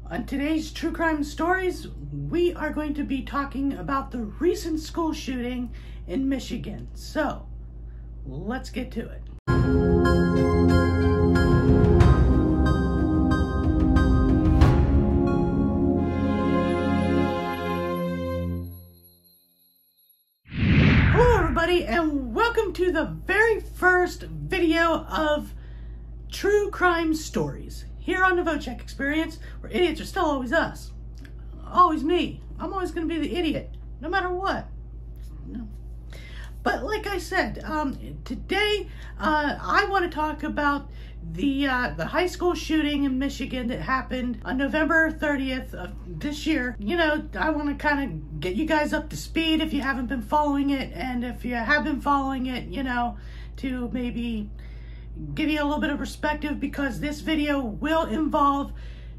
On today's True Crime Stories, we are going to be talking about the recent school shooting in Michigan. So, let's get to it. Hello everybody, and welcome to the very first video of True Crime Stories. Here on the Vochek experience, where idiots are still always us. Always me. I'm always going to be the idiot, no matter what. But like I said, today I want to talk about the high school shooting in Michigan that happened on November 30th of this year. You know, I want to kind of get you guys up to speed if you haven't been following it, and if you have been following it, you know, to maybe give you a little bit of perspective, because this video will involve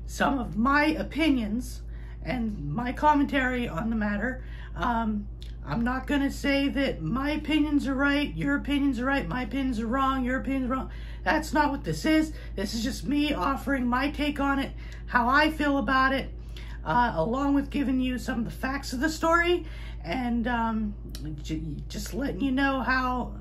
some of my opinions and my commentary on the matter. I'm not going to say that my opinions are right, your opinions are right, my opinions are wrong, your opinions are wrong. That's not what this is. This is just me offering my take on it, how I feel about it, along with giving you some of the facts of the story, and just letting you know how,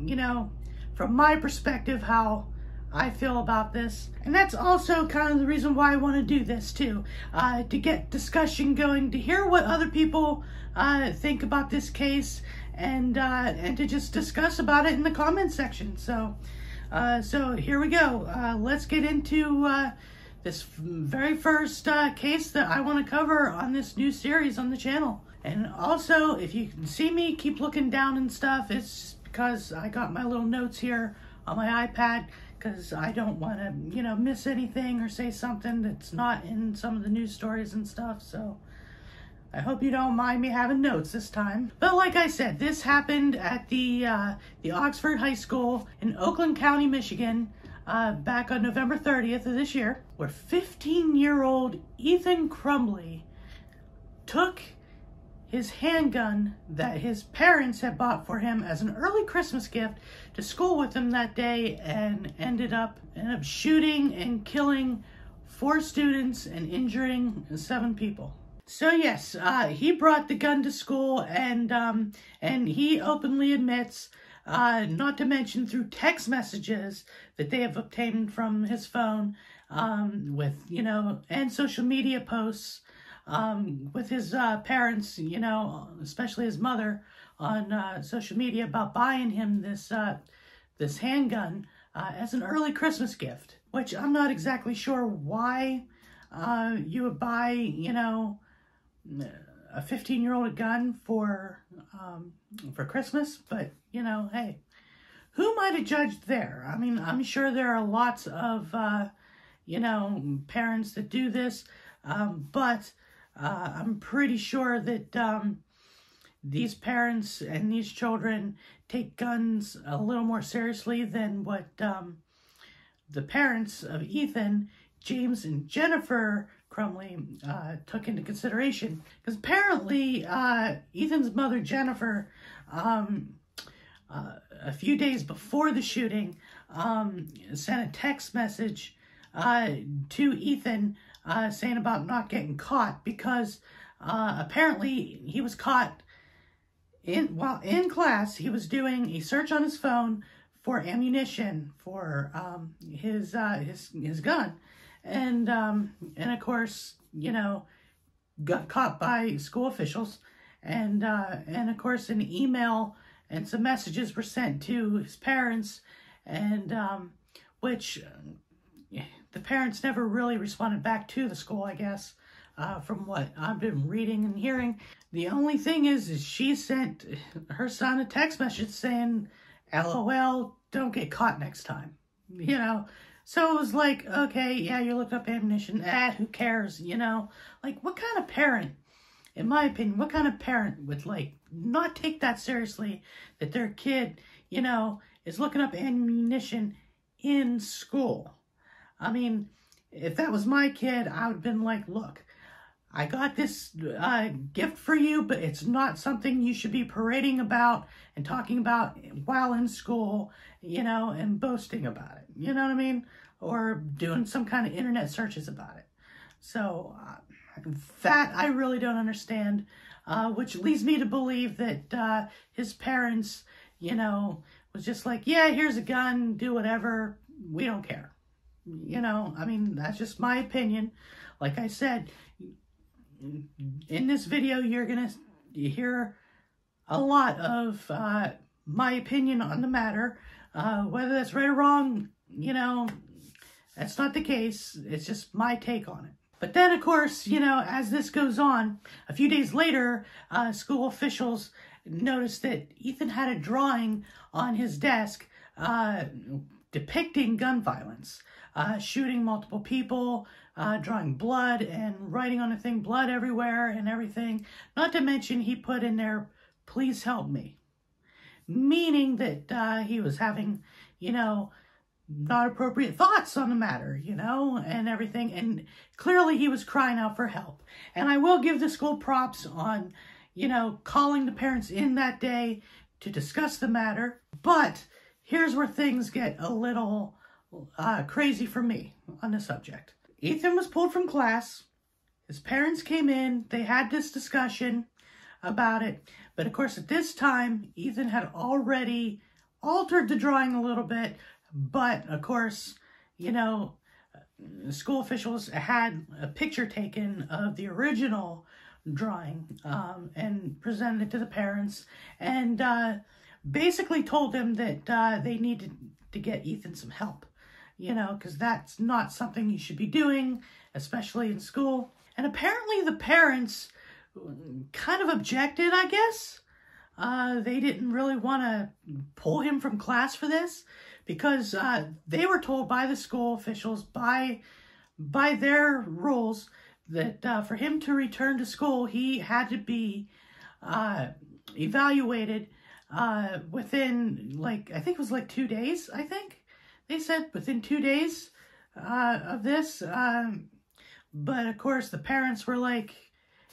you know, from my perspective, how I feel about this. And that's also kind of the reason why I want to do this too, to get discussion going, to hear what other people think about this case, and to just discuss about it in the comment section. So here we go. Let's get into this very first case that I want to cover on this new series on the channel. And also, if you can see me keep looking down and stuff, it's because I got my little notes here on my iPad, because I don't want to, you know, miss anything or say something that's not in some of the news stories and stuff. So I hope you don't mind me having notes this time. But like I said, this happened at the Oxford High School in Oakland County, Michigan, back on November 30th of this year, where 15-year-old Ethan Crumbley took his handgun that his parents had bought for him as an early Christmas gift to school with him that day, and ended up shooting and killing 4 students and injuring 7 people. So yes, he brought the gun to school, and he openly admits, not to mention through text messages that they have obtained from his phone, with, you know, and social media posts, with his parents, you know, especially his mother, on social media about buying him this handgun as an early Christmas gift. Which I'm not exactly sure why you would buy, you know, a 15-year-old a gun for Christmas, but, you know, hey, who am I to judge there? I mean, I'm sure there are lots of you know, parents that do this, but I'm pretty sure that these parents and these children take guns a little more seriously than what the parents of Ethan, James and Jennifer Crumbley, took into consideration. Because apparently Ethan's mother, Jennifer, a few days before the shooting, sent a text message to Ethan, saying about not getting caught, because apparently he was caught while in class. He was doing a search on his phone for ammunition for his gun, and of course, you know, got caught by school officials, and of course an email and some messages were sent to his parents, and which the parents never really responded back to the school, I guess, from what I've been reading and hearing. The only thing is she sent her son a text message saying, LOL, don't get caught next time. You know, so it was like, okay, yeah, you looked up ammunition, who cares, you know? Like, what kind of parent, in my opinion, what kind of parent would, like, not take that seriously, that their kid, you know, is looking up ammunition in school? I mean, if that was my kid, I would have been like, look, I got this gift for you, but it's not something you should be parading about and talking about while in school, you know, and boasting about it. You know what I mean? Or doing some kind of internet searches about it. So that I really don't understand, which leads me to believe that his parents, you know, was just like, yeah, here's a gun, do whatever, we don't care. You know, I mean, that's just my opinion. Like I said, in this video, you're going to hear a lot of my opinion on the matter. Whether that's right or wrong, you know, that's not the case. It's just my take on it. But then, of course, you know, as this goes on, a few days later, school officials noticed that Ethan had a drawing on his desk depicting gun violence, shooting multiple people, drawing blood and writing on the thing, blood everywhere and everything. Not to mention he put in there, please help me. Meaning that he was having, you know, not appropriate thoughts on the matter, you know, and everything. And clearly he was crying out for help. And I will give the school props on, you know, calling the parents in that day to discuss the matter. But here's where things get a little crazy for me on the subject. Ethan was pulled from class. His parents came in. They had this discussion about it. But of course, at this time, Ethan had already altered the drawing a little bit. But of course, you know, school officials had a picture taken of the original drawing and presented it to the parents and basically told them that they needed to get Ethan some help, you know, because that's not something you should be doing, especially in school. And apparently the parents kind of objected, I guess. They didn't really want to pull him from class for this because they were told by the school officials, by their rules, that for him to return to school, he had to be evaluated within, like, I think it was like 2 days, I think. They said within 2 days of this. But of course, the parents were like,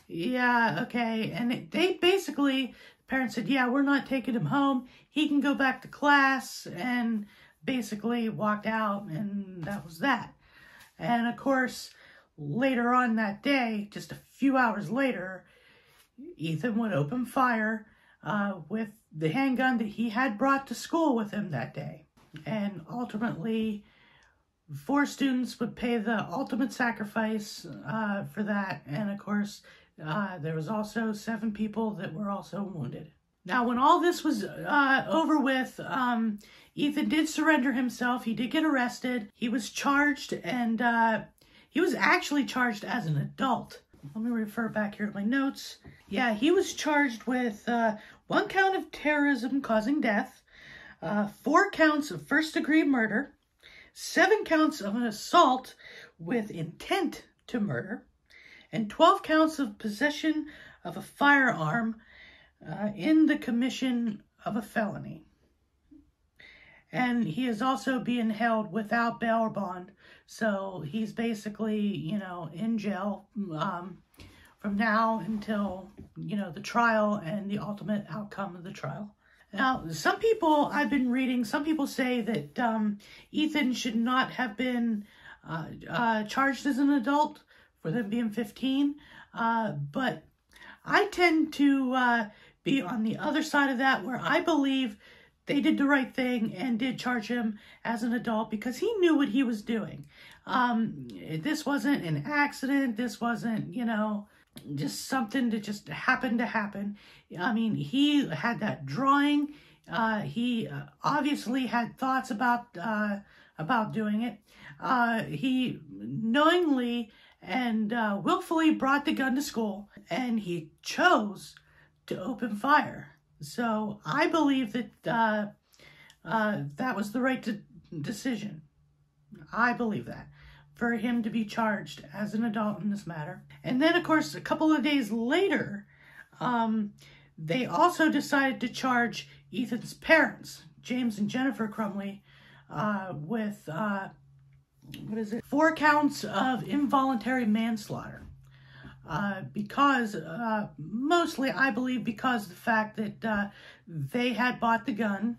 yeah, okay. And they basically, parents said, yeah, we're not taking him home. He can go back to class, and basically walked out, and that was that. And of course, later on that day, just a few hours later, Ethan would open fire with the handgun that he had brought to school with him that day. And ultimately, 4 students would pay the ultimate sacrifice for that. And of course, there was also 7 people that were also wounded. Now, when all this was over with, Ethan did surrender himself. He did get arrested. He was charged, and he was actually charged as an adult. Let me refer back here to my notes. Yeah, he was charged with 1 count of terrorism causing death, 4 counts of first-degree murder, 7 counts of an assault with intent to murder, and 12 counts of possession of a firearm in the commission of a felony. And he is also being held without bail or bond. So he's basically, you know, in jail from now until, you know, the trial and the ultimate outcome of the trial. Now, some people I've been reading, some people say that Ethan should not have been charged as an adult for them being 15. But I tend to be on the other side of that, where I believe they did the right thing and did charge him as an adult because he knew what he was doing. This wasn't an accident. This wasn't, you know, just something that just happened to happen. I mean, he had that drawing. He obviously had thoughts about doing it. He knowingly and willfully brought the gun to school, and he chose to open fire. So I believe that that was the right decision. I believe that, for him to be charged as an adult in this matter. And then, of course, a couple of days later, they also decided to charge Ethan's parents, James and Jennifer Crumbley, with, 4 counts of involuntary manslaughter. Because, mostly, I believe, because of the fact that they had bought the gun.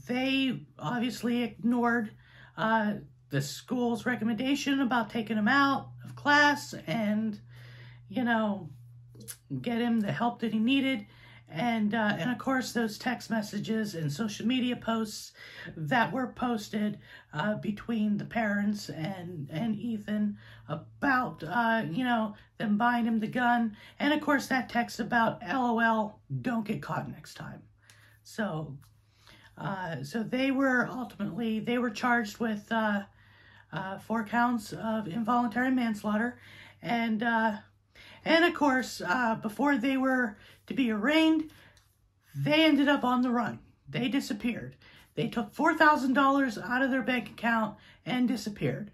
They obviously ignored the school's recommendation about taking him out of class and, you know, get him the help that he needed. And of course, those text messages and social media posts that were posted between the parents and Ethan about, you know, them buying him the gun. And of course, that text about, LOL, don't get caught next time. So, so they were charged with 4 counts of involuntary manslaughter. And of course, before they were to be arraigned, they ended up on the run. They disappeared. They took $4,000 out of their bank account and disappeared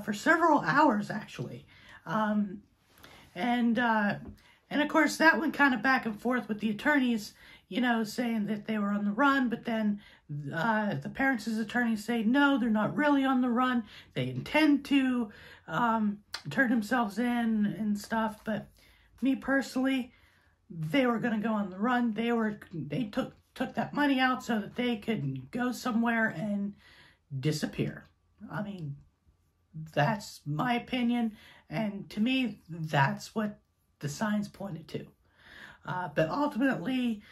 for several hours, actually. And of course, that went kind of back and forth with the attorneys, you know, saying that they were on the run, but then the parents' attorneys say, no, they're not really on the run. They intend to turn themselves in and stuff. But me personally, they were going to go on the run. They took that money out so that they could go somewhere and disappear. I mean, that's my opinion. And to me, that's what the signs pointed to. But ultimately,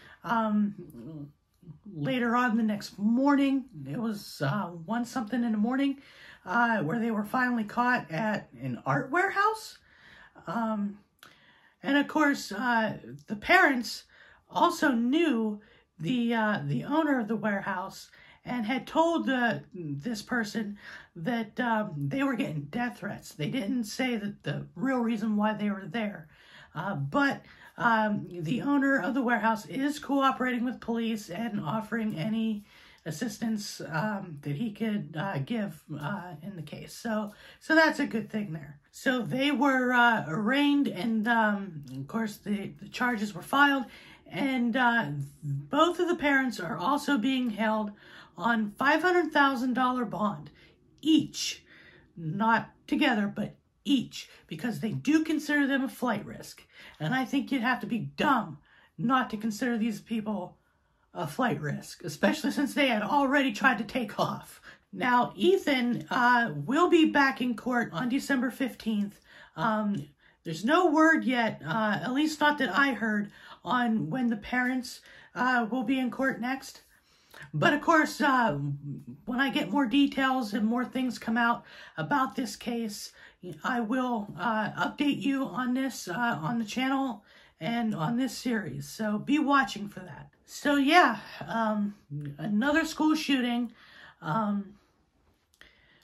later on the next morning, it was 1 something in the morning, where they were finally caught at an art warehouse. And of course, the parents also knew the owner of the warehouse and had told this person that they were getting death threats. They didn't say that the real reason why they were there, but the owner of the warehouse is cooperating with police and offering any assistance that he could give in the case. So that's a good thing there. So they were arraigned, and of course the charges were filed, and both of the parents are also being held on $500,000 bond each, not together, but each, because they do consider them a flight risk. And I think you'd have to be dumb not to consider these people a flight risk, especially since they had already tried to take off. Now, Ethan will be back in court on December 15th. There's no word yet, at least not that I heard, on when the parents will be in court next. But of course, when I get more details and more things come out about this case, I will update you on this on the channel and on this series. So be watching for that. So yeah, another school shooting.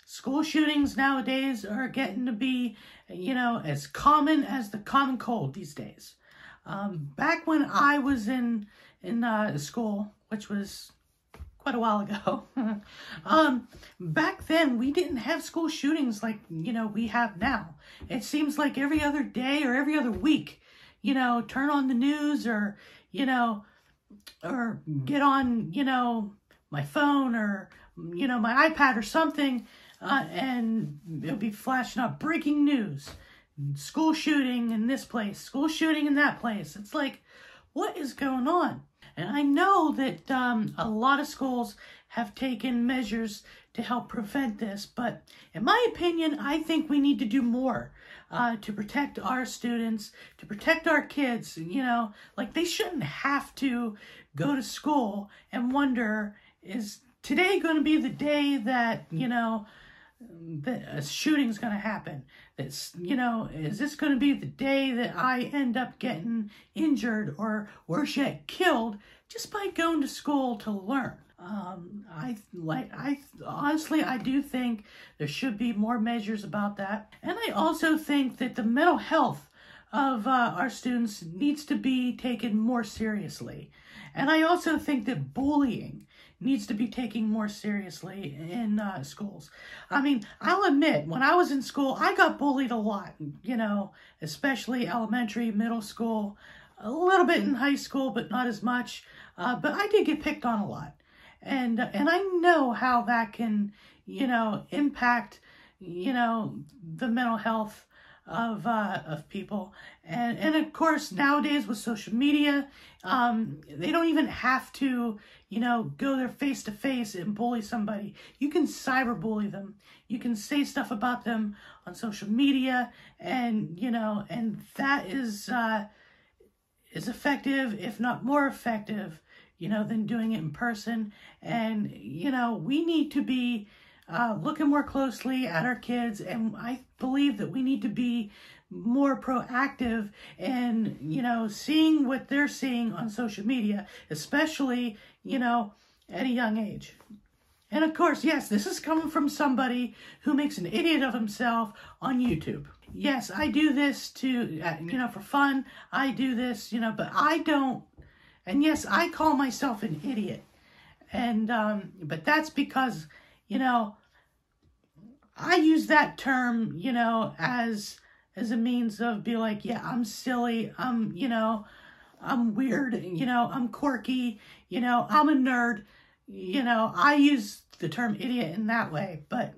School shootings nowadays are getting to be, you know, as common as the common cold these days. Back when I was in school, which was quite a while ago, back then we didn't have school shootings like, you know, we have now. It seems like every other day or every other week, you know, turn on the news or, you know, or get on, you know, my phone or, you know, my iPad or something, and it'll be flashing up breaking news, school shooting in this place, school shooting in that place. It's like, what is going on? And I know that a lot of schools have taken measures to help prevent this, but in my opinion, I think we need to do more to protect our students, to protect our kids. You know, like, they shouldn't have to go to school and wonder, is today going to be the day that, you know, that a shooting's going to happen? That's, you know, is this going to be the day that I end up getting injured or worse yet, killed just by going to school to learn? Honestly, I do think there should be more measures about that. And I also think that the mental health of our students needs to be taken more seriously. And I also think that bullying needs to be taken more seriously in schools. I mean, I'll admit, when I was in school, I got bullied a lot, you know, especially elementary, middle school, a little bit in high school, but not as much. But I did get picked on a lot. And I know how that can, you know, impact, you know, the mental health of people. And of course, nowadays with social media, they don't even have to, go there face to face and bully somebody. You can cyberbully them. You can say stuff about them on social media, and, and that is effective, if not more effective, than doing it in person. And, we need to be looking more closely at our kids, and I believe that we need to be more proactive and, seeing what they're seeing on social media, especially, at a young age. And of course, yes, this is coming from somebody who makes an idiot of himself on YouTube. Yes, I do this to, for fun. I do this, but I don't. And yes, I call myself an idiot. And, but that's because, I use that term, as a means of be like, yeah, I'm silly. I'm weird. I'm quirky. I'm a nerd. I use the term idiot in that way. But,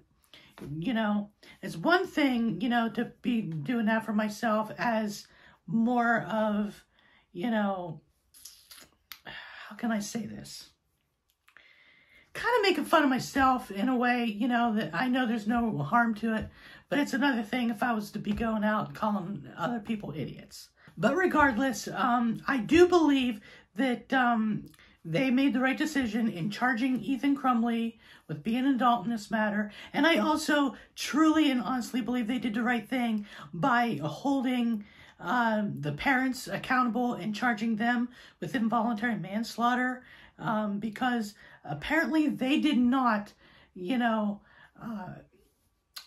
it's one thing, to be doing that for myself as more of, how can I say this? Kind of making fun of myself in a way, that I know there's no harm to it. But it's another thing if I was to be going out and calling other people idiots. But regardless, I do believe that they made the right decision in charging Ethan Crumbley with being an adult in this matter. And I also truly and honestly believe they did the right thing by holding the parents accountable and charging them with involuntary manslaughter, because apparently they did not,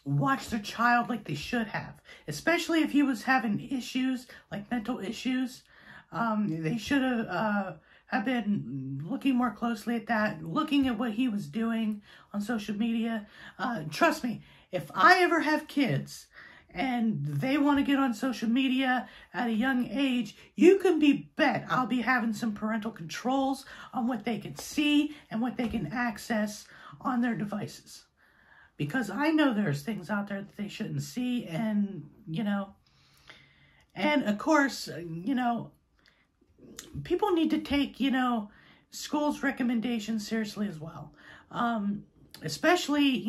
watch their child like they should have, especially if he was having issues, like mental issues. They should have been looking more closely at that, looking at what he was doing on social media. Trust me, if I ever have kids and they want to get on social media at a young age, you can be bet I'll be having some parental controls on what they can see and what they can access on their devices. Because I know there's things out there that they shouldn't see, and, and of course, people need to take, school's recommendations seriously as well. Especially,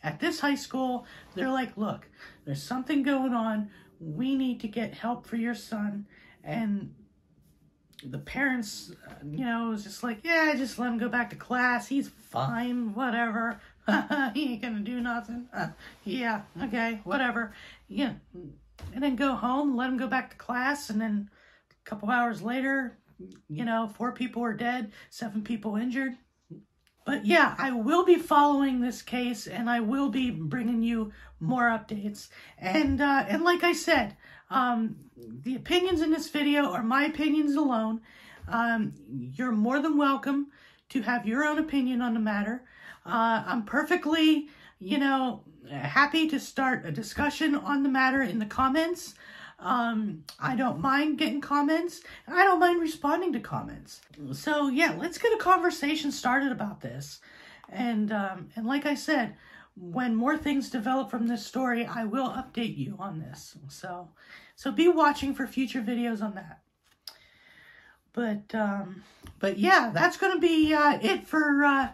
at this high school, they're like, look, there's something going on. We need to get help for your son. And the parents, was just like, yeah, just let him go back to class. He's fine, whatever. He ain't gonna do nothing. Yeah, okay, whatever. Yeah, and then go home, let him go back to class, and then a couple hours later, 4 people are dead, 7 people injured. But yeah, I will be following this case, and I will be bringing you more updates. And like I said, the opinions in this video are my opinions alone. You're more than welcome to have your own opinion on the matter. I'm perfectly, happy to start a discussion on the matter in the comments. I don't mind getting comments. I don't mind responding to comments. So yeah, let's get a conversation started about this. And like I said, when more things develop from this story, I will update you on this. So be watching for future videos on that. But yeah, that's going to be it for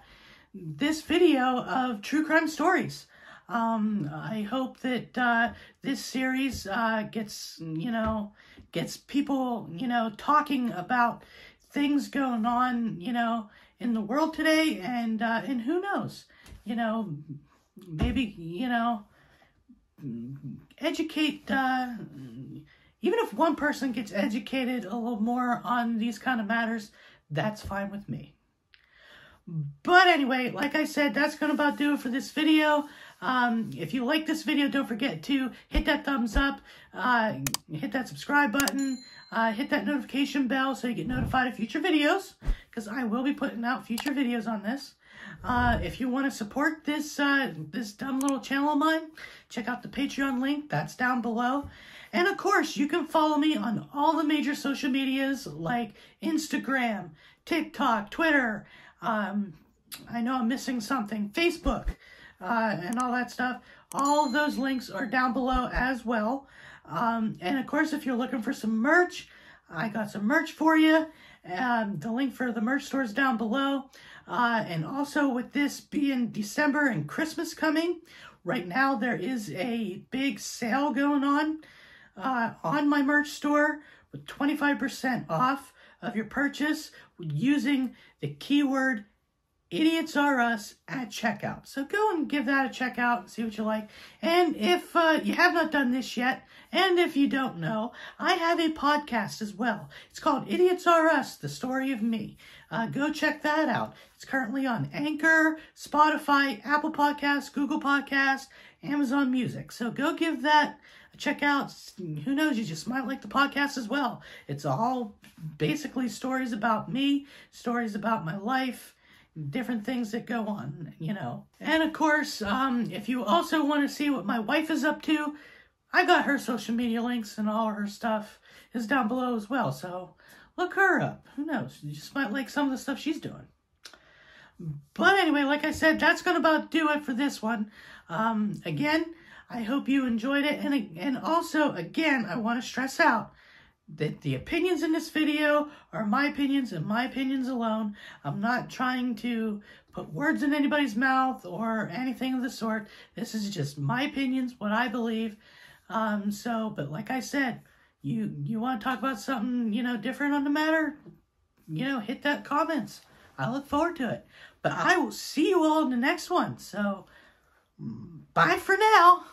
this video of true crime stories. I hope that this series gets people, talking about things going on, in the world today, and who knows, maybe, educate, even if one person gets educated a little more on these kind of matters, that's fine with me. But anyway, like I said, that's going to about do it for this video. If you like this video, don't forget to hit that thumbs up, hit that subscribe button, hit that notification bell so you get notified of future videos, because I will be putting out future videos on this. If you want to support this this dumb little channel of mine, check out the Patreon link. That's down below. And of course, you can follow me on all the major social medias like Instagram, TikTok, Twitter, I know I'm missing something, Facebook, and all that stuff. All of those links are down below as well. And of course, if you're looking for some merch, I got some merch for you. The link for the merch store is down below. And also with this being December and Christmas coming, right now there is a big sale going on my merch store with 25% off of your purchase using the keyword Idiots Are Us at checkout. So go and give that a check out, see what you like. And if you have not done this yet, and if you don't know, I have a podcast as well. It's called Idiots Are Us, The Story of Me. Go check that out. It's currently on Anchor, Spotify, Apple Podcasts, Google Podcasts, Amazon Music. So go give that a check out. Who knows, you just might like the podcast as well. It's all basically stories about me, stories about my life, different things that go on, you know. And of course, if you also want to see what my wife is up to, I got her social media links and all her stuff is down below as well. So look her up. Who knows? You just might like some of the stuff she's doing. But anyway, like I said, that's going to about do it for this one. Again, I hope you enjoyed it. And also, again, I want to stress out that the opinions in this video are my opinions and my opinions alone. I'm not trying to put words in anybody's mouth or anything of the sort. This is just my opinions, what I believe. But like I said, you want to talk about something, you know, different on the matter, you know, hit that comments. I look forward to it. But I will see you all in the next one. So, bye for now.